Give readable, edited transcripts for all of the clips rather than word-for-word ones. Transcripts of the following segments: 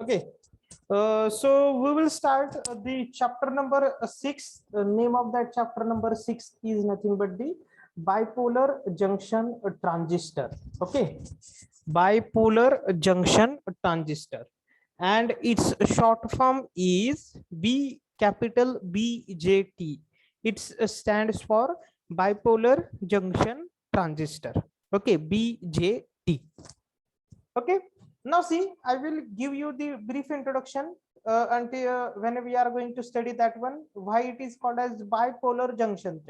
Okay, so we will start the chapter number 6. Name of that chapter number 6 is nothing but the bipolar junction transistor. Okay, bipolar junction transistor, and its short form is B capital BJT. It stands for bipolar junction transistor. Okay, BJT. Okay, now see, I will give you the brief introduction until when we are going to study that one, why it is called as bipolar junction.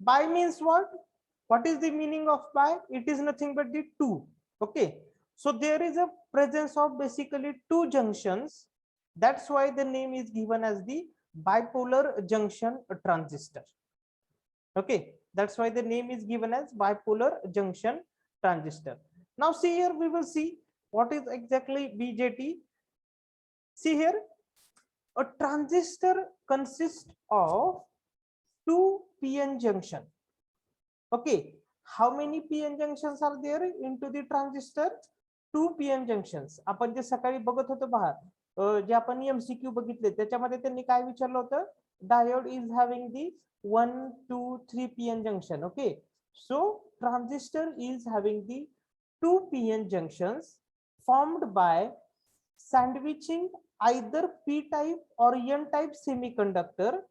Bi means what is the meaning of bi? It is nothing but the two. Okay, so there is a presence of basically two junctions. That's why the name is given as the bipolar junction transistor. Okay, that's why the name is given as bipolar junction transistor. Now see here, we will see what is exactly BJT. See here, a transistor consists of two PN junction. Okay, how many PN junctions are there into the transistor? Two PN junctions. आपण जे सकाळी बघत होतो पहा, जे आपण MCQ बघितले त्याच्यामध्ये त्यांनी काय विचारलं होतं? Diode is having the 1, 2, 3 PN junction. Okay, so transistor is having the two PN junctions formed by sandwiching either p-type or n-type semiconductor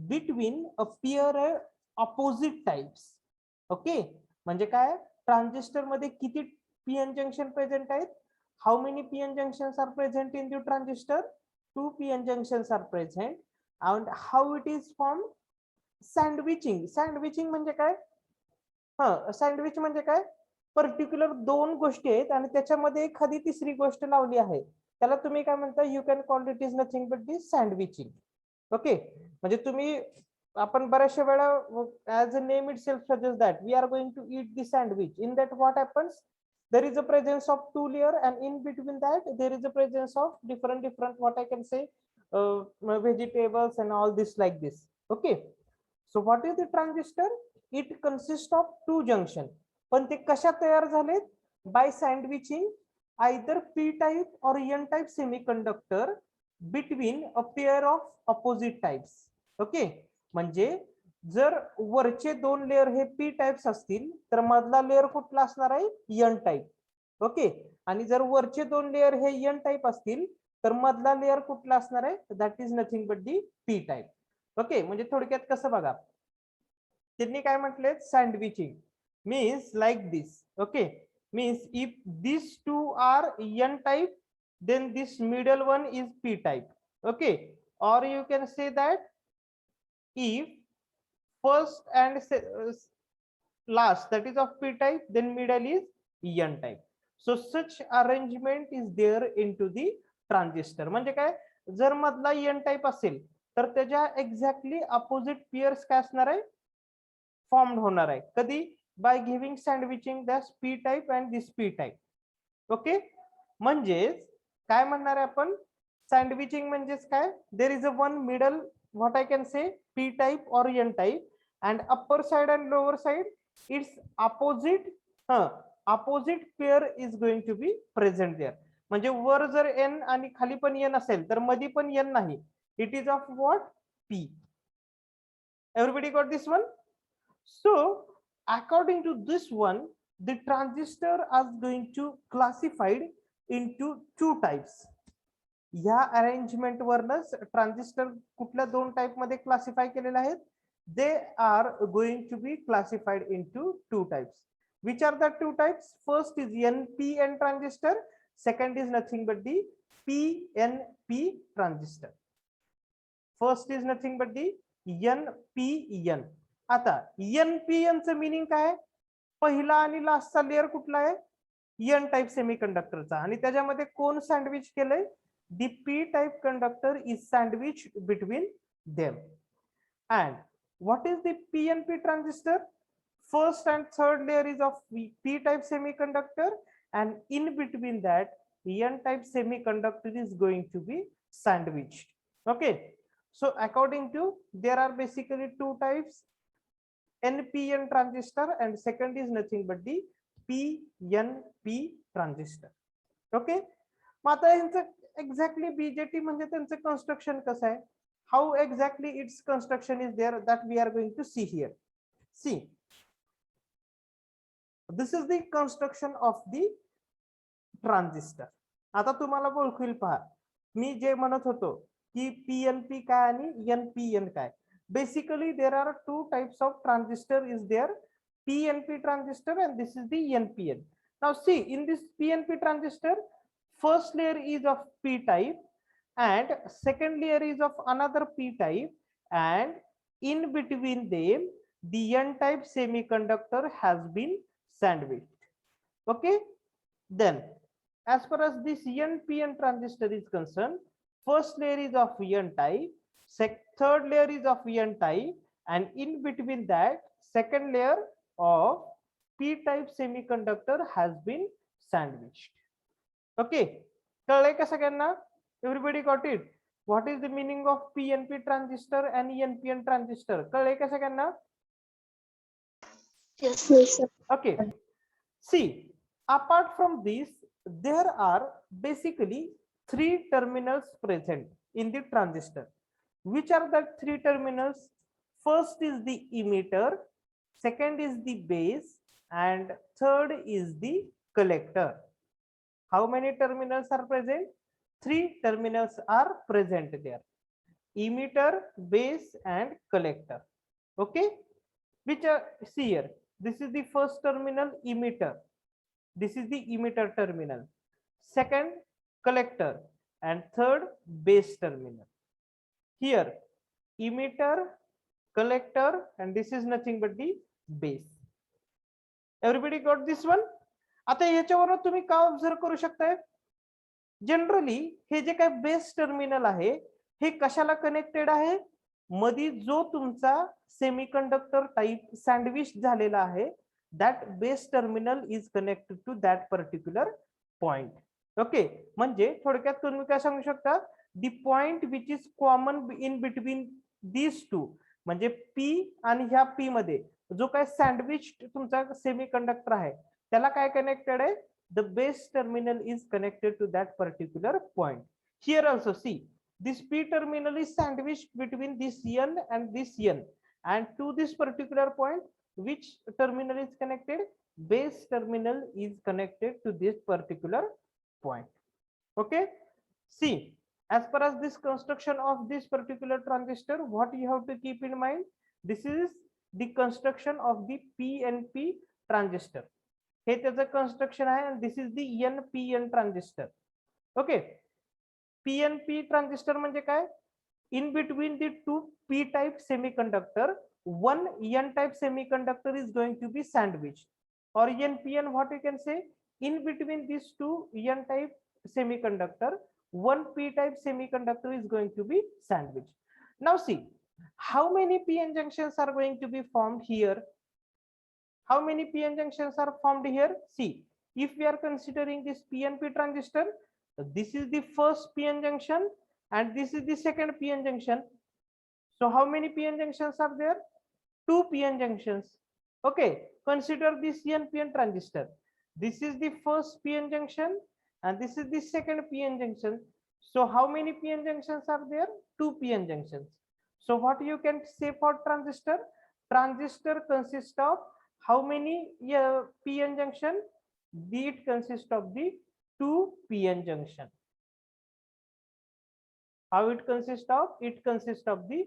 between a pair of opposite types. Okay, म्हणजे काय? Transistor मध्ये किती PN junction present आहेत? How many PN junctions are present in the transistor? Two PN junctions are present. and how it is formed? Sandwiching म्हणजे काय? Sandwich म्हणजे काय? Particular दोन गोष्टी आहेत आणि त्याच्यामध्ये एखादी तिसरी गोष्ट लावली आहे, त्याला तुम्ही काय म्हणता? You can call it is nothing but the sandwiching. Okay, म्हणजे तुम्ही आपण बऱ्याचशा वेळा as a name itself suggest that we are going to eat the sandwich. In that what happens? there is a presence of two layer, and in between that there is a presence of different what I can say, vegetables and all this like this. Okay, so what is the transistor? It consists of two junction. पण ते कशा तयार झालेत? By sandwiching either p type or n type semiconductor between a pair of opposite types. Okay, म्हणजे जर वरचे दोन layer हे p types असतील तर मधला लेयर कुठला असणार आहे? n type. ओके, आणि जर वरचे दोन लेयर हे n टाइप असतील तर मधला लेयर कुठला असणार आहे? That is nothing but the p type. Okay, म्हणजे थोडक्यात कसं बघा, त्यांनी काय म्हटले? Sandwiching means like this. Okay, means if these two are n type, then this middle one is p type. Okay, or you can say that if first and last that is of p type, then middle is n type. So such arrangement is there into the transistor. म्हणजे काय? जर मधला n type असेल तर त्याच्या exactly opposite pairs काय असणार आहे? फॉर्म्ड होणार आहे. कधी? by giving sandwiching this p type and this p type. Okay, म्हणजेच काय म्हणणार आहे आपण? सँडविचिंग म्हणजेच काय? There is a one middle what I can say p type or n type, and upper side and lower side its opposite opposite pair is going to be present there. म्हणजे वर जर n आणि खाली पण n असेल तर मध्ये पण n नाही. It is of what? p. Everybody got this one? So according to this one, the transistor is going to classified into two types. या अरेंजमेंट वरनच ट्रान्झिस्टर कुठल्या दोन टाइप मध्ये क्लासिफाय केलेले आहेत? They are going to be classified into two types. which are the two types? First is NPN transistor, second is nothing but the PNP transistor. First is nothing but the NPN. आता NPN चं meaning काय? पहिला आणि लास्टचा layer कुठला आहे? N type सेमीकंडक्टरचा. आणि त्याच्यामध्ये कोण सँडविच केलंय? The P type conductor is sandwich between them. And what is the PNP transistor? First and third layer is of p type semiconductor, and in between that n type semiconductor is going to be sandwiched. Okay, so according to, there are basically two types, NPN transistor, and second is nothing but the PNP transistor. Okay, मग आता यांचं exactly BJT म्हणजे त्यांचं construction कसं आहे, how exactly it's construction is there, that we are going to see here. See, this is the construction of the transistor. आता तुम्हाला ओळखील पहा, मी जे म्हणत होतो की पीएनपी काय आणि एनपीएन काय. Basically there are two types of transistor is there, PNP transistor and this is the NPN. Now see, in this PNP transistor, first layer is of P type and second layer is of another P type, and in between them the N type semiconductor has been sandwiched. Okay, then as far as this NPN transistor is concerned, first layer is of N type, third layer is of N type, and in between that second layer of P-type semiconductor has been sandwiched. Okay, कळलंय का सगळ्यांना? Everybody got it? What is the meaning of PNP transistor and NPN transistor? कळलंय का सगळ्यांना? Yes, sir. Okay, see, apart from this, there are basically three terminals present in the transistor. Which are the three terminals? First is the emitter, second is the base, and third is the collector. How many terminals are present? Three terminals are present there: emitter, base, and collector. Okay, which are, see here, this is the first terminal, emitter. This is the emitter terminal. Second, collector, and third, base terminal. Here, emitter, collector, and this is nothing but the base. Everybody got this one? आता याच्यावर तुम्ही काय observe करू शकताय, generally हे जे काय base terminal आहे हे कशाला connected आहे, मध्ये जो तुमचा सेमीकंडक्टर टाइप सँडविच झालेला आहे, that base terminal is connected to that particular point. Okay, म्हणजे थोडक्यात तुम्ही काय सांगू शकता, the point which is common in between these two, म्हणजे पी आणि ह्या पी मध्ये जो काय सँडविच तुमचा सेमीकंडक्टर आहे त्याला काय कनेक्टेड आहे, the base terminal is connected to that particular point. Here also see, this P terminal is sandwiched between this N and this N, and to this particular point which terminal is connected, base terminal is connected to this particular point. Okay, see, as far as this construction of this particular transistor, what you have to keep in mind, this is the construction of the PNP transistor. हे त्याचं construction आहे, and this is the NPN transistor. Okay, PNP transistor म्हणजे काय, in between the two P type semiconductor, one N type semiconductor is going to be sandwiched, or NPN, what you can say, in between these two N type semiconductor, one P type semiconductor is going to be sandwiched. Now see, how many PN junctions are going to be formed here? How many PN junctions are formed here? See, if we are considering this PNP transistor, this is the first PN junction and this is the second PN junction. So how many PN junctions are there? Two PN junctions. Okay, consider this NPN transistor. This is the first PN junction and this is the second PN junction. So how many PN junctions are there? Two PN junctions. So what you can say for transistor? Transistor consists of how many PN junction? It consists of the two PN junction. How it consists of? It consists of the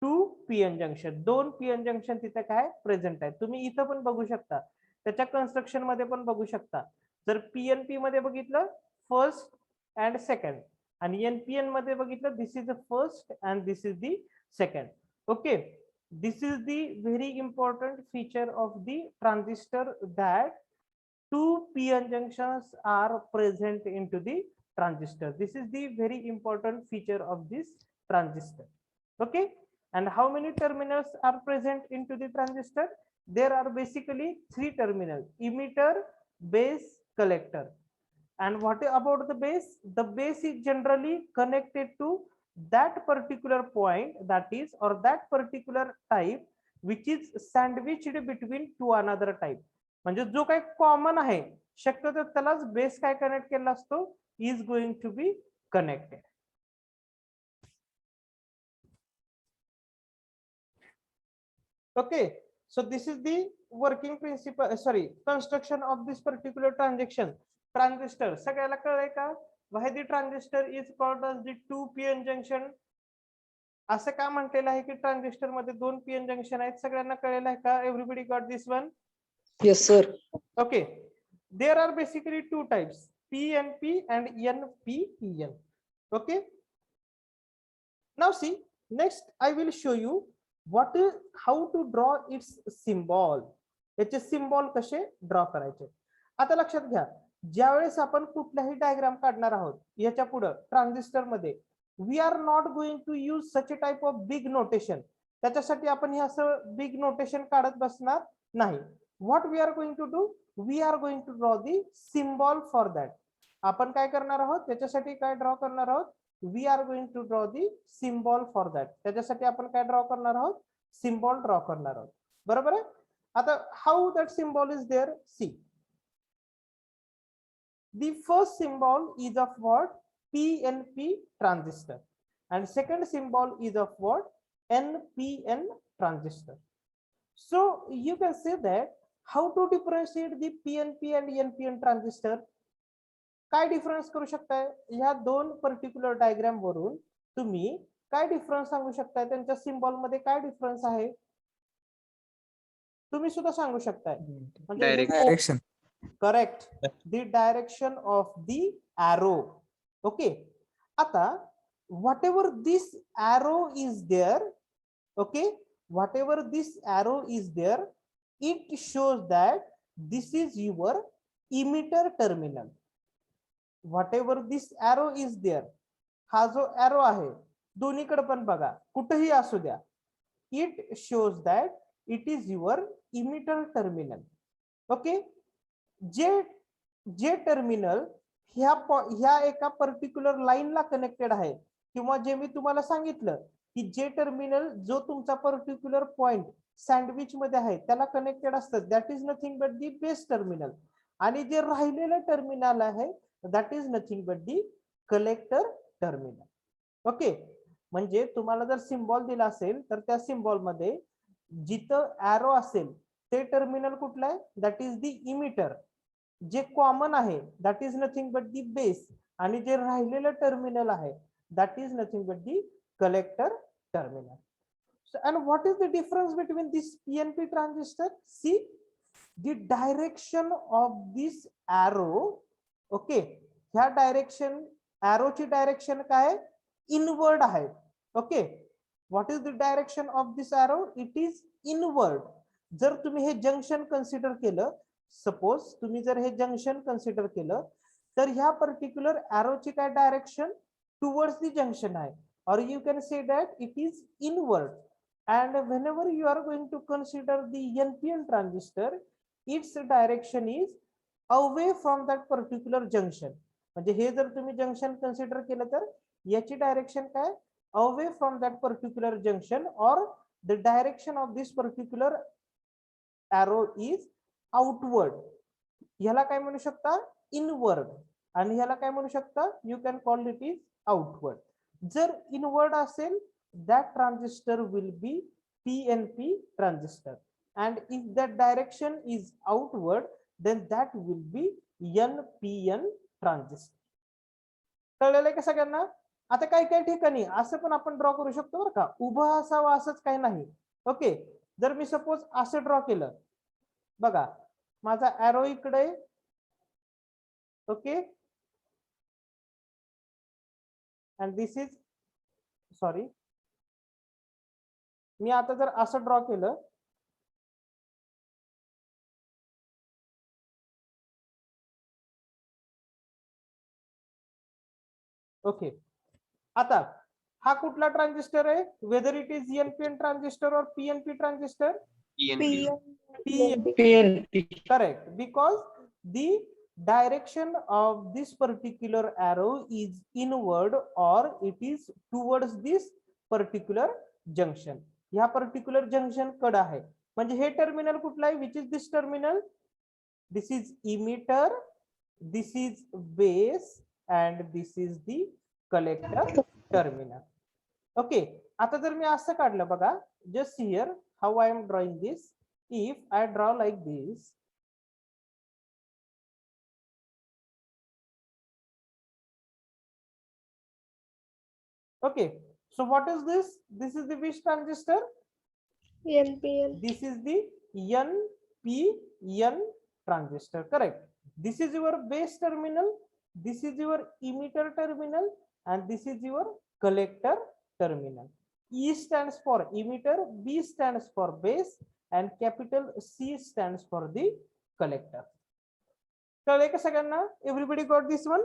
two PN junction. दोन PN junction तिथे काय present आहे, तुम्ही इथं पण बघू शकता, त्याच्या कन्स्ट्रक्शन मध्ये पण बघू शकता. जर PNP मध्ये बघितलं फर्स्ट अँड सेकंड, आणि NPN मध्ये बघितलं this is the first and this is the second. Okay, this is the very important feature of the transistor, that two PN junctions are present into the transistor. This is the very important feature of this transistor. Okay, and how many terminals are present into the transistor? There are basically three terminals: emitter, base, collector. And what about the base? The base is generally connected to that particular point, that is, or that particular type which is sandwiched between two another type. म्हणजे जो काही common आहे शक्यतो त्यालाच base काय connect केला असतो, is going to be connected. Okay, so this is the working principle, construction of this particular transistor. सगळ्याला कळलंय का? Why the transistor is called as the 2p-n junction? असं का म्हटलेलं आहे की ट्रान्झिस्टर मध्ये 2 p-n जंक्शन आहेत? सगळ्यांना कळलेलं आहे का? Everybody got this one? Yes, sir. Okay, there are basically two types, PNP and NPN. Okay, now see, next I will show you how to draw its symbol. याचे symbol कसे draw करायचे. आता लक्षात घ्या, ज्यावेळेस आपण कुठलाही डायग्राम काढणार आहोत याच्या पुढे ट्रान्झिस्टर मध्ये, we are not going to use such a type of big notation. त्याच्यासाठी आपण हे असं बिग नोटेशन काढत बसणार नाही. What we are going to do, we are going to draw the symbol for that. आपण काय करणार आहोत, त्याच्यासाठी काय ड्रॉ करणार आहोत, we are going to draw the symbol for that. त्याच्यासाठी आपण काय ड्रॉ करणार आहोत, सिम्बॉल ड्रॉ करणार आहोत. बरोबर आहे. आता how that symbol is there, see. The first symbol is of what? PNP transistor, and second symbol is of what? NPN transistor. So you can say that how to differentiate the PNP and NPN transistor. काय difference करू शकताय ह्या दोन particular diagram वरून? तुम्ही काय difference सांगू शकताय, त्यांच्या सिम्बॉल मध्ये काय डिफरन्स आहे तुम्ही सुद्धा सांगू शकताय. Direction. Correct, the direction of the arrow. Okay, आता whatever this arrow is there, okay, whatever this arrow is there, it shows that this is your emitter terminal. Whatever this arrow is there, हा जो arrow आहे दोन्हीकडे पण बघा, कुठेही असू द्या, it shows that it is your emitter terminal. Okay, J terminal ह्या एका पर्टिक्युलर लाईनला कनेक्टेड आहे, किंवा जे मी तुम्हाला सांगितलं की जे टर्मिनल जो तुमचा पर्टिक्युलर पॉइंट सँडविच मध्ये आहे त्याला कनेक्टेड असतं, that is nothing but the base terminal. आणि जे राहिलेलं टर्मिनल आहे that is nothing but the collector terminal. Okay, म्हणजे तुम्हाला जर सिम्बॉल दिला असेल तर त्या सिम्बॉल मध्ये जिथं ॲरो असेल ते टर्मिनल कुठलं आहे, दॅट इज दी इमिटर. जे कॉमन आहे that is nothing but the base, आणि जे राहिलेलं टर्मिनल आहे that is nothing but the collector terminal. And what is the difference between this PNP transistor? See, the direction of this arrow. Okay, ह्या direction ची direction काय, inward आहे. Okay, what is the direction of this arrow? It is inward. जर तुम्ही हे junction consider केलं, suppose तुम्ही जर हे junction consider केलं तर ह्या पर्टिक्युलर ची काय डायरेक्शन टुवर्ड्स दी जंक्शन आहे, or you can say that it is inward. And whenever you are going to consider the NPN transistor, its direction is away from that particular junction. म्हणजे हे जर तुम्ही junction consider केलं तर याची direction काय, away from that particular junction, or the direction of this particular arrow is outward. ह्याला काय म्हणू शकता, इनवर्ड, आणि ह्याला काय म्हणू शकता, you can call it is outward. जर इनवर्ड असेल that transistor will be PNP transistor, and if that direction is outward then that will be NPN transistor. कळलेलं आहे का सगळ्यांना? आता काही काही ठिकाणी असं पण आपण ड्रॉ करू शकतो बरं का, उभं असावं असंच काही नाही. ओके, जर मी सपोज असं ड्रॉ केलं, बघा माझा ॲरो इकडे, okay, and this is, sorry, मी आता जर असं ड्रॉ केलं, ओके, आता हा कुठला ट्रान्झिस्टर आहे, whether it is NPN transistor और PNP transistor? PNP. Correct, because the direction of this particular arrow is inward or it is towards this particular junction. ह्या पर्टिक्युलर जंक्शन कडे आहे, म्हणजे हे टर्मिनल कुठला आहे, which is this terminal, this is emitter, this is base, and this is the collector terminal. Okay, आता जर मी असं काढलं बघा, just here how I am drawing this. If I draw like this, okay, so what is this? This is the which transistor? NPN. This is the NPN transistor, correct? This is your base terminal, this is your emitter terminal, and this is your collector terminal. E stands for emitter, B stands for base, and capital C stands for the collector. कळले का सगळ्यांना? Everybody got this one?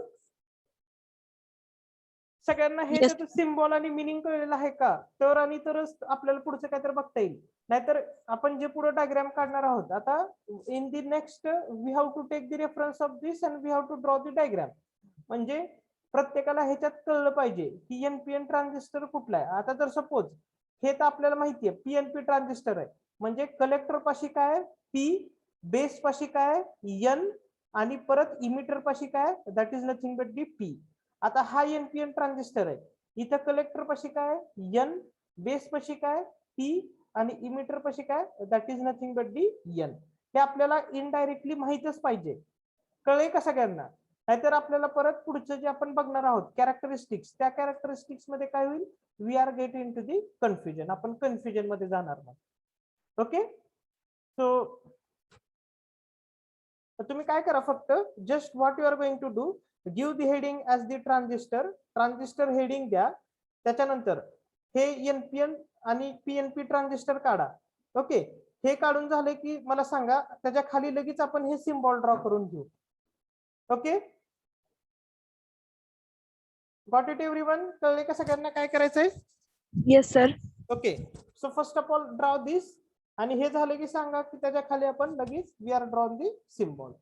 सगळ्यांना हे त्याचं symbol आणि meaning कळलेलं आहे का? तर आणि तरच आपल्याला पुढचं काहीतरी बघता येईल. नाहीतर आपण जे पुढे डायग्राम काढणार आहोत, आता in the next we have to take the reference of this and we have to draw the diagram. म्हणजे प्रत्येकाला ह्याच्यात कळलं पाहिजे की एनपीएन ट्रान्झिस्टर कुठला आहे. आता जर सपोज हे तर आपल्याला माहिती आहे पीएनपी ट्रान्झिस्टर आहे, म्हणजे कलेक्टर पाशी काय पी, बेस पाशी काय एन, आणि परत इमिटर पाशी काय that is nothing but the P. आता हा एनपीएन ट्रान्झिस्टर आहे, इथं कलेक्टर पाशी काय एन, बेस पाशी काय पी, आणि इमिटर पाशी काय that is nothing but the N. हे आपल्याला इनडायरेक्टली माहितच पाहिजे. कळले का सगळ्यांना? नाहीतर आपल्याला परत पुढचं जे आपण बघणार आहोत कॅरेक्टरिस्टिक्स, त्या कॅरेक्टरिस्टिक्स मध्ये काय होईल, we are get into the confusion, आपण कन्फ्युजन मध्ये जाणार नाही. ओके, सो तुम्ही काय करा, फक्त just what you are going to do, give the heading as the transistor heading द्या. त्याच्यानंतर हे एनपीएन आणि पीएनपी ट्रान्झिस्टर काढा. ओके, हे काढून झाले की मला सांगा, त्याच्या खाली लगेच आपण हे सिम्बॉल ड्रॉ करून घेऊ. Okay, got it everyone? कळले का सगळ्यांना काय करायचंय? Yes, sir. Okay, so first of all draw this, आणि हे झालं की सांगा की त्याच्या खाली आपण लगेच we are drawn the symbol.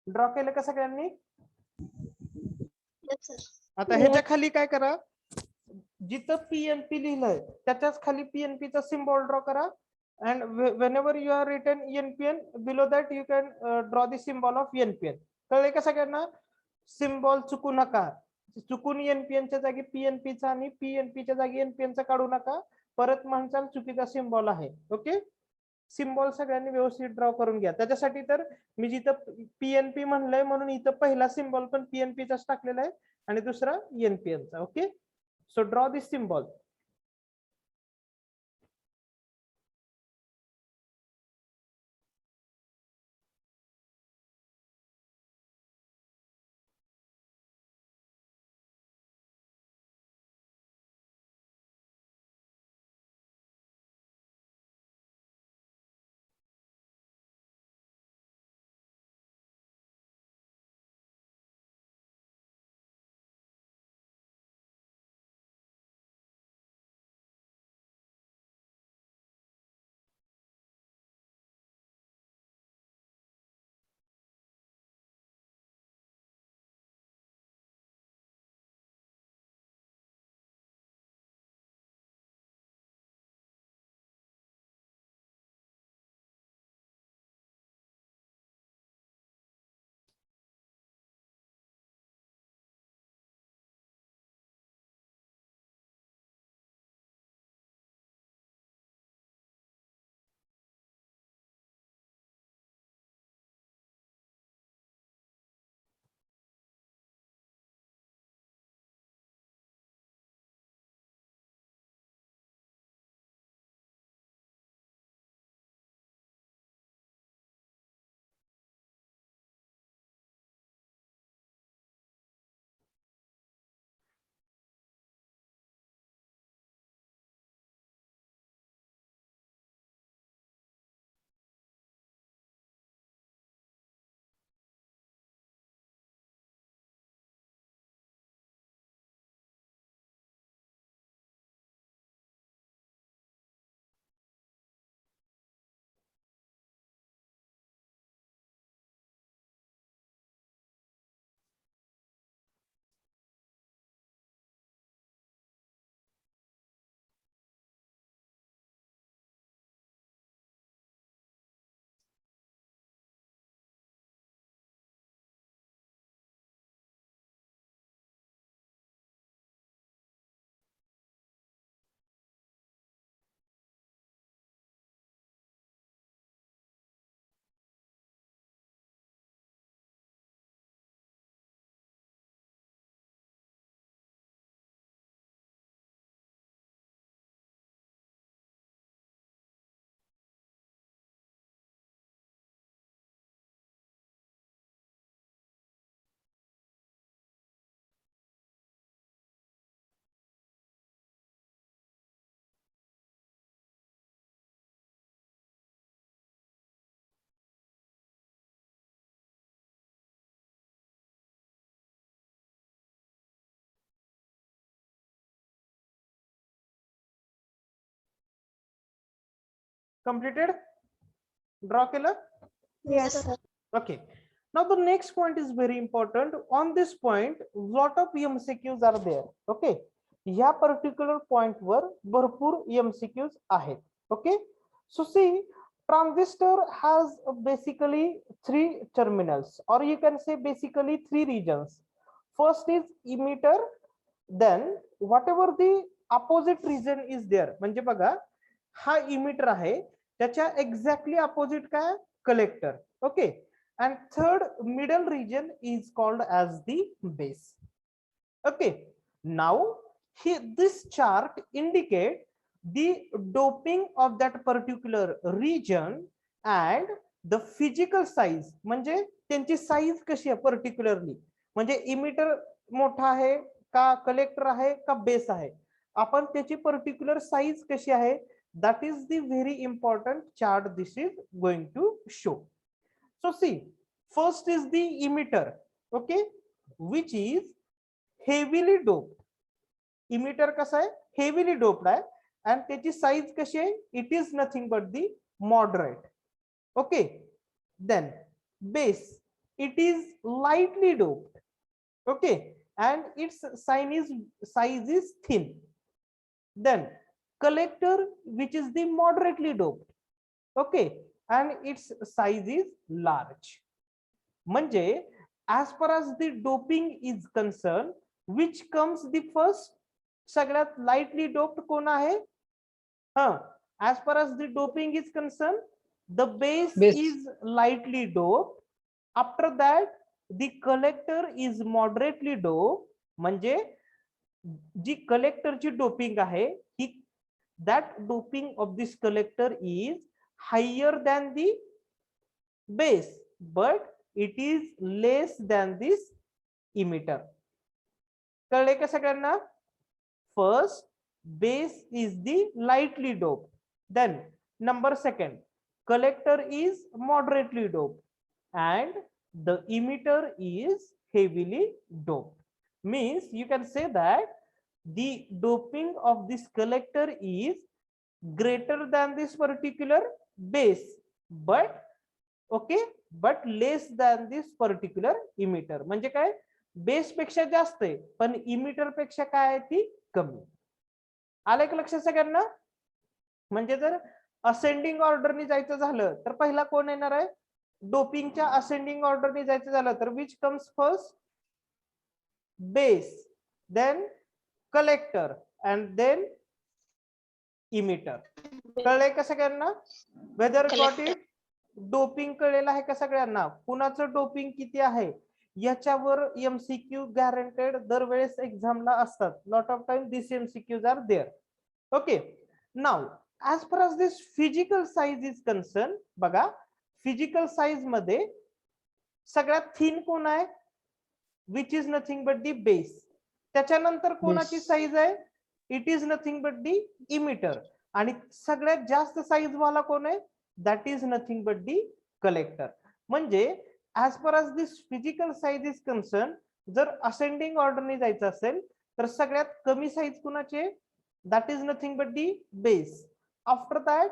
Draw केलं का सगळ्यांनी? Yes, sir. आता ह्याच्या खाली काय करा, जिथं पीएनपी लिहिलंय त्याच्याच खाली पीएनपी चा सिम्बॉल ड्रॉ करा. and whenever you are written NPN below that you can draw the symbol of NPN. कळले का सगळ्यांना? सिम्बॉल चुकू नका, चुकून एनपीएन च्या जागी पीएनपी चा आणि पीएनपी च्या जागी एनपीएन चा काढू नका, परत म्हणसाल चुकीचा सिम्बॉल आहे. ओके, सिम्बॉल सगळ्यांनी व्यवस्थित ड्रॉ करून घ्या. त्याच्यासाठी तर मी जिथं पीएनपी म्हणलंय म्हणून इथं पहिला सिम्बॉल पण पीएनपी चाच टाकलेला आहे, आणि दुसरा एनपीएनचा. Okay, so draw this symbol. Completed? Draw केलं? Yes, sir. Okay. Now the next point is very important. On this point, lot of MCQs are there. Okay. या particular point वर भरपूर MCQs आहेत. Okay. So see, transistor has basically three terminals, or you can say basically three regions. First is emitter, then whatever the opposite region is there, म्हणजे बघा हा emitter आहे, त्याच्या exactly opposite काय, collector. Okay, and third middle region is called as the base. Okay, now here this chart indicate the doping of that particular region and the physical size, म्हणजे त्यांची size कशी आहे particularly, म्हणजे emitter मोठा आहे का, collector आहे का, बेस आहे, आपण त्याची पर्टिक्युलर साईज कशी आहे, that is the very important chart this is going to show. So see, first is the emitter, okay, which is heavily doped. Emitter कसा आहे, heavily doped आहे, and त्याची size कशी आहे, it is nothing but the moderate. Okay, then base, it is lightly doped. Okay, and its size is thin. Then collector, which is the moderately doped. Okay, and its size is large. म्हणजे as far as the doping is concerned, which comes the first, सगळ्यात lightly doped कोण आहे, as far as the doping is concerned, the base is lightly doped. After that the collector is moderately doped, म्हणजे जी कलेक्टरची doping आहे ही that doping of this collector is higher than the base but it is less than this emitter. कळले का सगळ्यांना? First base is the lightly doped, then number second collector is moderately doped and the emitter is heavily doped. Means you can say that the doping of this collector is greater than this particular base but okay but less than this particular emitter. म्हणजे काय, base पेक्षा जास्त आहे पण emitter पेक्षा काय आहे ती कमी. आलं का लक्षात सगळ्यांना? म्हणजे जर असेंडिंग ऑर्डरने जायचं झालं तर पहिला कोण येणार आहे? डोपिंगच्या असेंडिंग ऑर्डरने जायचं झालं तर which comes first? Base, then collector and then emitter. कळलंय का सगळ्यांना? Weather got it? डोपिंग कळलेलं आहे का सगळ्यांना? कुणाचं डोपिंग किती आहे याच्यावर एमसीक्यू गॅरंटेड दरवेळेस एक्झामला असतात. Lot of time this MCQs are there. Okay, now as far as this physical size is concerned, बघा फिजिकल साइज मध्ये सगळ्यात थिन कोण आहे? Which is nothing but the base. त्याच्यानंतर कोणाची साइज आहे? It is nothing but the emitter. आणि सगळ्यात जास्त साइज वाला कोण आहे? That is nothing but the collector. म्हणजे as per as this physical size is concerned, जर असेंडिंग ऑर्डरने जायचं असेल तर सगळ्यात कमी साइज कुणाचे? That is nothing but the base. After that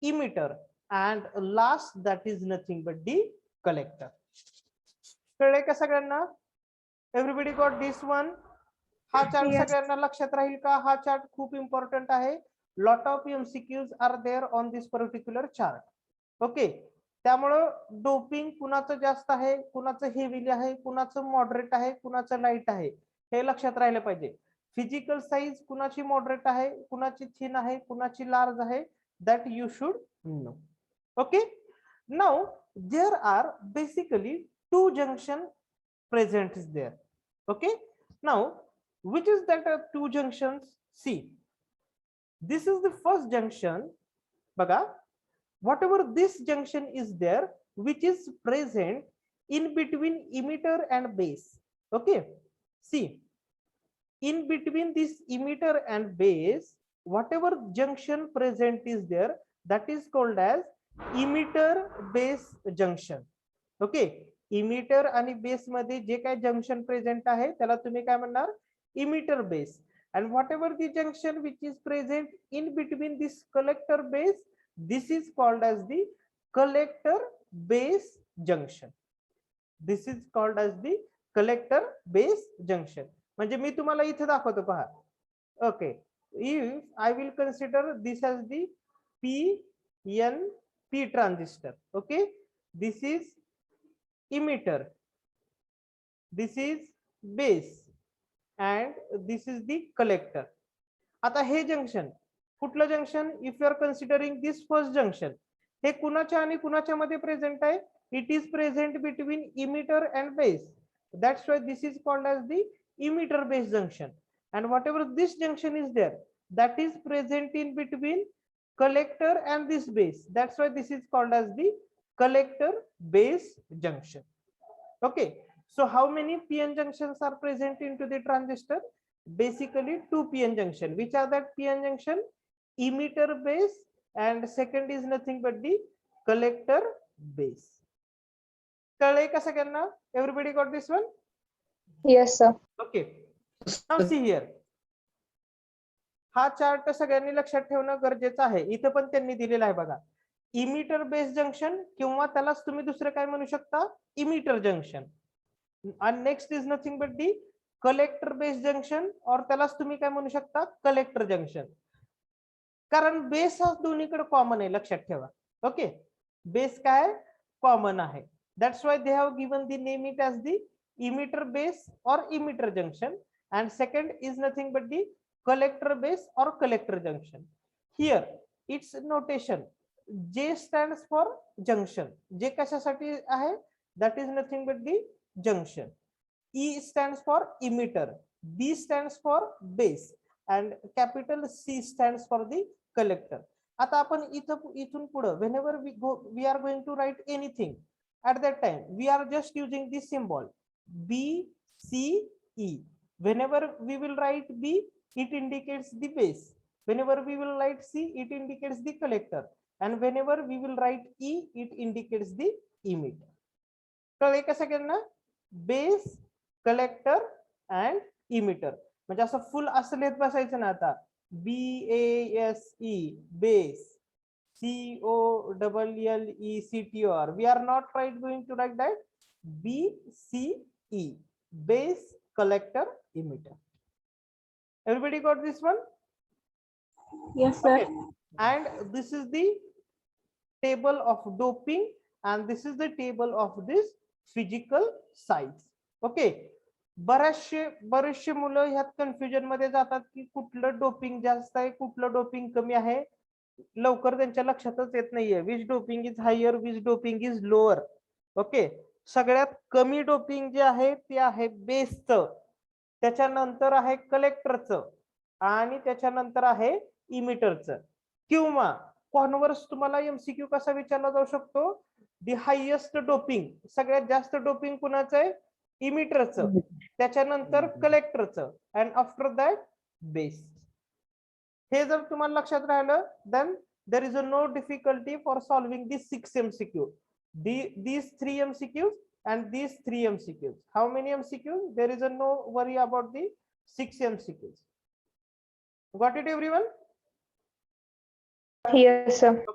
emitter and last that is nothing but the collector. कळलंय का सगळ्यांना? Everybody got this one? हा चार्ट सगळ्यांना लक्षात राहील का? हा चार्ट खूप इम्पॉर्टंट आहे. Lot of MCQs are there on this particular chart. Okay, त्यामुळं डोपिंग कुणाचं जास्त आहे, कुणाचं हेवीली आहे, कुणाचं मॉडरेट आहे, कुणाचं लाईट आहे हे लक्षात राहिलं पाहिजे. फिजिकल साइज कुणाची मॉडरेट आहे, कुणाची थिन आहे, कुणाची लार्ज आहे, that you should know. Okay, now there are basically two junction present is there. Okay, now which is that two junctions? See, this is the first junction. Baga, whatever this junction is there which is present in between emitter and base. Okay, see, in between this emitter and base whatever junction present is there that is called as emitter base junction. Okay, emitter आणि base मध्ये जे काय junction present आहे त्याला तुम्ही काय म्हणणार? Emitter base. And whatever the junction which is present in between this collector base, this is called as the collector base junction. This is called as the collector base junction. म्हणजे मी तुम्हाला इथे दाखवतो पहा. Okay, if I will consider this as the PNP transistor. Okay, this is emitter, this is base and this is the collector. आता हे junction कुठलं junction? If you are considering this first junction, हे कुणाच्या आणि कुणाच्या मध्ये present आहे? It is present between emitter and base. That's why this is called as the emitter base junction. And whatever this junction is there that is present in between collector and this base. That's why this is called as the collector base junction. Okay, so how many PN junctions are present into the transistor? Basically two PN junction. Which are that PN junction? Emitter base and second is nothing but the collector base. कळले का सगळ्यांना? Everybody got this one? Yes, sir. Okay, now see here. हा chart सगळ्यांनी लक्षात ठेवणं गरजेचं आहे. इथे पण त्यांनी दिलेला आहे बघा, इमिटर बेस जंक्शन किंवा त्यालाच तुम्ही दुसरं काय म्हणू शकता? Emitter junction. आणि next is nothing but the collector base junction और त्यालाच तुम्ही काय म्हणू शकता? Collector junction. कारण बेस हा दोन्हीकडे कॉमन आहे, लक्षात ठेवा. ओके, बेस काय कॉमन आहे. That's why they have given the name it as the emitter base और emitter junction and second is nothing but the collector base और collector junction. Here it's notation. J stands for junction. J कशासाठी आहे? That is nothing but the junction. E stands for emitter, B stands for base, and capital C stands for the collector. आता आपण इथून पुढे whenever we are going to write anything, at that time we are just using this symbol B, C, E. Whenever we will write B, it indicates the base. Whenever we will write C, it indicates the collector. And whenever we will write E, it indicates the emitter. तर एक सगळ्यांना base, collector and emitter, म्हणजे असं full असं लिहित बसायचं ना आता BASE base, COLLECTOR. We are not going to write that BCE base, collector, emitter. Everybody got this one? Yes, sir. Okay. And this is the table of doping, and this is the table of this physical size. Okay. बरेचशे मुलं ह्यात confusion मध्ये जातात की कुठलं doping जास्त आहे, कुठलं डोपिंग कमी आहे, लवकर त्यांच्या लक्षातच येत नाहीये. Which doping is higher, which doping is lower. Okay. सगळ्यात कमी डोपिंग जे आहे ते आहे बेसचं, त्याच्यानंतर आहे कलेक्टरचं, आणि त्याच्यानंतर आहे इमिटरचं. किंवा कॉन्व्हर्स तुम्हाला एमसीक्यू कसा विचारला जाऊ शकतो, दी हायेस्ट डोपिंग, सगळ्यात जास्त डोपिंग कुणाचं आहे, इमिटरचं, त्याच्यानंतर कलेक्टरचं, अँड आफ्टर दॅट बेस. हे जर तुम्हाला लक्षात राहिलं, then there is no difficulty for solving this 6 MCQ. These 3 MCQs and these 3 MCQs. How many MCQs? There is no worry about the 6 MCQs. Got it, everyone? Yes, sir.